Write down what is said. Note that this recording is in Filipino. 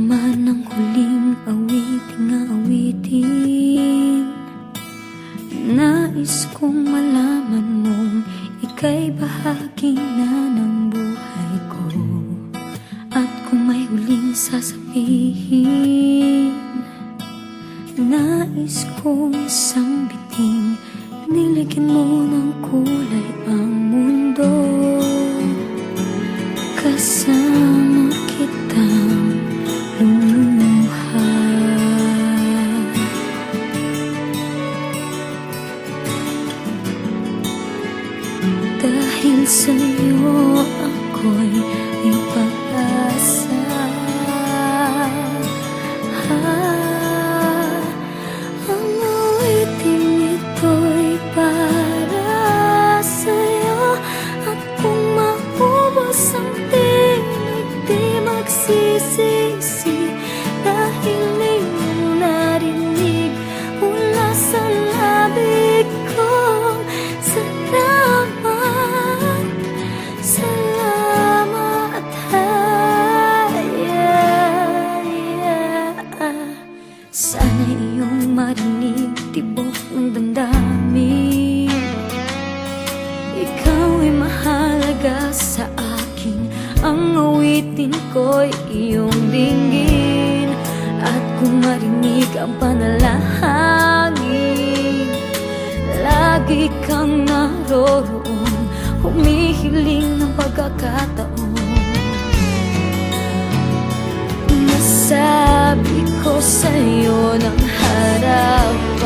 naman ang huling awiting nais kong malaman mong ika'y bahagi na ng buhay ko. At kung may huling sasabihin, nais kong isang biting nilagyan mo ng kulay ang mundo. Kasama kitang lumuha. Dahil sa'yo ako'y may pag-asa. Ang awiting ito'y para sa'yo. At kung maubos ang tinig, di magsisisi. Dahil iyong narinig mula sa labi ko. Salamat, sana iyong marinig tibok ng damdamin. Ikaw ay mahalaga sa akin. Ang awitin ko'y iyong dinggin. At kung marinig ang panalangin, lagi kang naroroon, humihiling ng pagkakataon. Nasabi ko sa'yo ng harapan,